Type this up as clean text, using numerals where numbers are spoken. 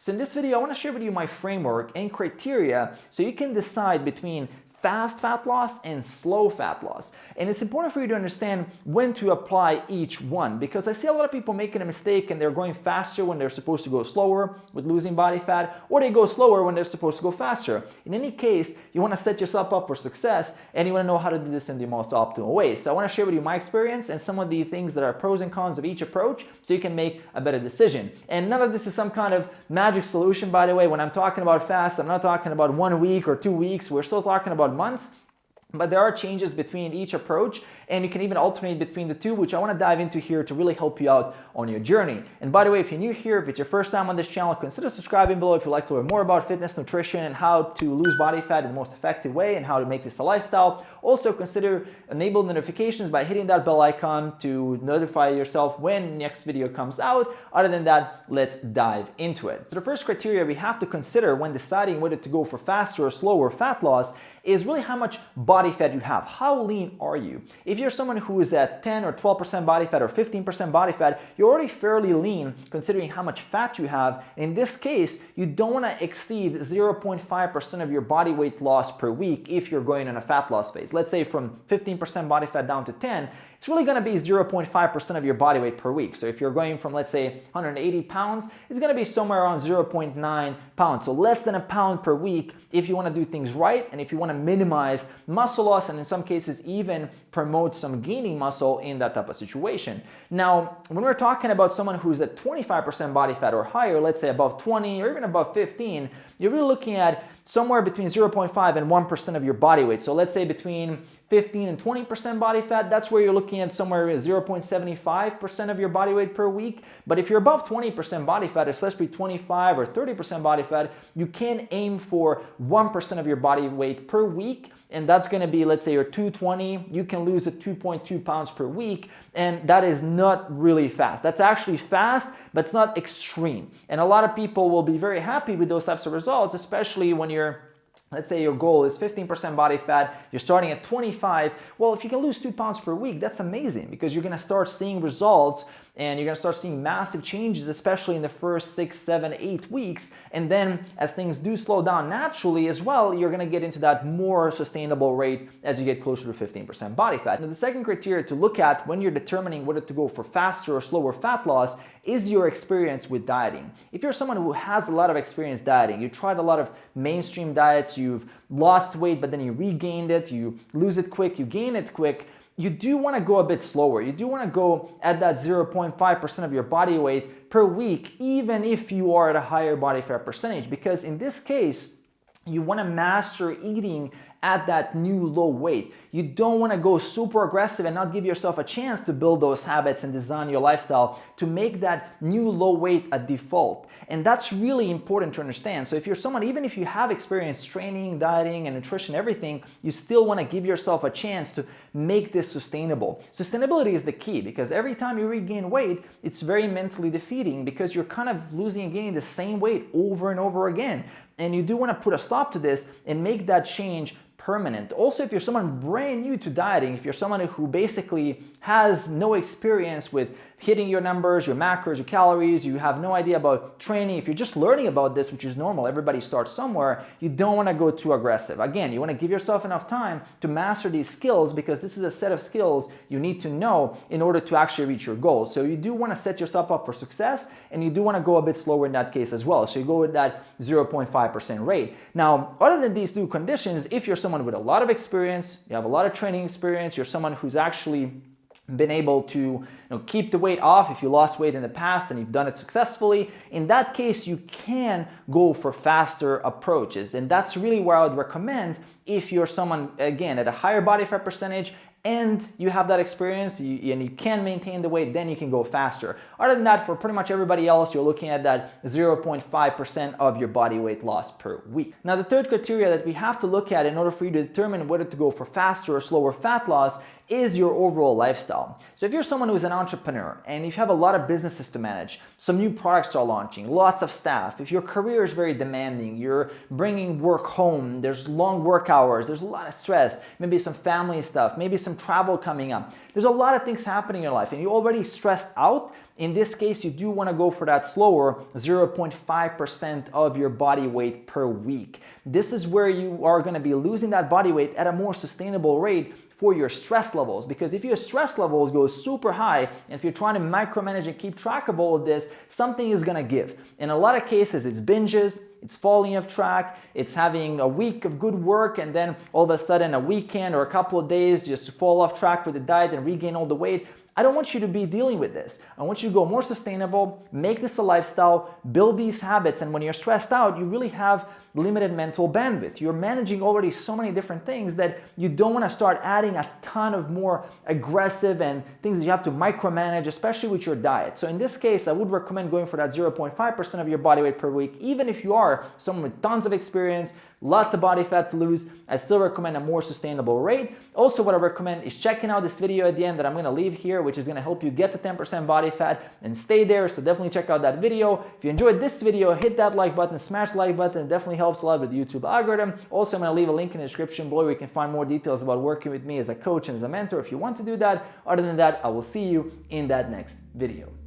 So in this video, I want to share with you my framework and criteria so you can decide between fast fat loss and slow fat loss. And it's important for you to understand when to apply each one, because I see a lot of people making a mistake and they're going faster when they're supposed to go slower with losing body fat, or they go slower when they're supposed to go faster. In any case, you want to set yourself up for success and you want to know how to do this in the most optimal way. So I want to share with you my experience and some of the things that are pros and cons of each approach so you can make a better decision. And none of this is some kind of magic solution, by the way. When I'm talking about fast, I'm not talking about 1 week or 2 weeks. We're still talking about months. But there are changes between each approach, and you can even alternate between the two, which I want to dive into here to really help you out on your journey. And by the way, if you're new here, if it's your first time on this channel, consider subscribing below if you'd like to learn more about fitness, nutrition, and how to lose body fat in the most effective way and how to make this a lifestyle. Also, consider enable notifications by hitting that bell icon to notify yourself when next video comes out. Other than that, let's dive into it. So the first criteria we have to consider when deciding whether to go for faster or slower fat loss is really how much body fat you have. How lean are you? If you're someone who is at 10 or 12% body fat or 15% body fat, you're already fairly lean considering how much fat you have. In this case, you don't want to exceed 0.5% of your body weight loss per week if you're going on a fat loss phase. Let's say from 15% body fat down to 10, it's really going to be 0.5% of your body weight per week. So if you're going from, let's say, 180 pounds, it's going to be somewhere around 0.9 pounds. So less than a pound per week if you want to do things right and if you want to minimize muscle loss and in some cases even promote some gaining muscle in that type of situation. Now, when we're talking about someone who's at 25% body fat or higher, let's say above 20 or even above 15, you're really looking at somewhere between 0.5 and 1% of your body weight. So let's say between 15 and 20% body fat, that's where you're looking at somewhere 0.75% of your body weight per week. But if you're above 20% body fat, especially 25 or 30% body fat, you can aim for 1% of your body weight per week. And that's going to be, let's say you're 220, you can lose at 2.2 pounds per week. And that is not really fast. That's actually fast, but it's not extreme. And a lot of people will be very happy with those types of results, especially when let's say your goal is 15% body fat, you're starting at 25. Well, if you can lose 2 pounds per week, that's amazing because you're going to start seeing results and you're going to start seeing massive changes, especially in the first 6, 7, 8 weeks. And then as things do slow down naturally as well, you're going to get into that more sustainable rate as you get closer to 15% body fat. Now, the second criteria to look at when you're determining whether to go for faster or slower fat loss is your experience with dieting. If you're someone who has a lot of experience dieting, you tried a lot of mainstream diets, you've lost weight, but then you regained it, you lose it quick, you gain it quick, you do want to go a bit slower. You do want to go at that 0.5% of your body weight per week, even if you are at a higher body fat percentage, because in this case, you want to master eating at that new low weight. You don't want to go super aggressive and not give yourself a chance to build those habits and design your lifestyle to make that new low weight a default. And that's really important to understand. So if you're someone, even if you have experience training, dieting, and nutrition, everything, you still want to give yourself a chance to make this sustainable. Sustainability is the key because every time you regain weight, it's very mentally defeating because you're kind of losing and gaining the same weight over and over again. And you do want to put a stop to this and make that change permanent. Also, if you're someone brand new to dieting, if you're someone who basically has no experience with hitting your numbers, your macros, your calories, you have no idea about training, if you're just learning about this, which is normal, everybody starts somewhere, you don't want to go too aggressive. Again, you want to give yourself enough time to master these skills because this is a set of skills you need to know in order to actually reach your goals. So you do want to set yourself up for success and you do want to go a bit slower in that case as well. So you go with that 0.5% rate. Now, other than these two conditions, if you're someone with a lot of experience, you have a lot of training experience, you're someone who's actually been able to keep the weight off if you lost weight in the past and you've done it successfully, in that case you can go for faster approaches. And that's really where I would recommend if you're someone, again, at a higher body fat percentage and you have that experience and you can maintain the weight, then you can go faster. Other than that, for pretty much everybody else, you're looking at that 0.5% of your body weight loss per week. Now, the third criteria that we have to look at in order for you to determine whether to go for faster or slower fat loss is your overall lifestyle. So if you're someone who's an entrepreneur and if you have a lot of businesses to manage, some new products are launching, lots of staff, if your career is very demanding, you're bringing work home, there's long work hours, there's a lot of stress, maybe some family stuff, maybe some travel coming up. There's a lot of things happening in your life and you're already stressed out. In this case, you do want to go for that slower 0.5% of your body weight per week. This is where you are going to be losing that body weight at a more sustainable rate for your stress levels, because if your stress levels go super high and if you're trying to micromanage and keep track of all of this, something is going to give. In a lot of cases, it's binges, it's falling off track, it's having a week of good work and then all of a sudden a weekend or a couple of days just to fall off track with the diet and regain all the weight. I don't want you to be dealing with this. I want you to go more sustainable, make this a lifestyle, build these habits, and when you're stressed out, you really have limited mental bandwidth. You're managing already so many different things that you don't want to start adding a ton of more aggressive and things that you have to micromanage, especially with your diet. So in this case, I would recommend going for that 0.5% of your body weight per week. Even if you are someone with tons of experience, lots of body fat to lose, I still recommend a more sustainable rate. Also, what I recommend is checking out this video at the end that I'm going to leave here, which is going to help you get to 10% body fat and stay there. So definitely check out that video. If you enjoyed this video, hit that like button, smash the like button. It definitely helps a lot with the YouTube algorithm. Also, I'm going to leave a link in the description below where you can find more details about working with me as a coach and as a mentor if you want to do that. Other than that, I will see you in that next video.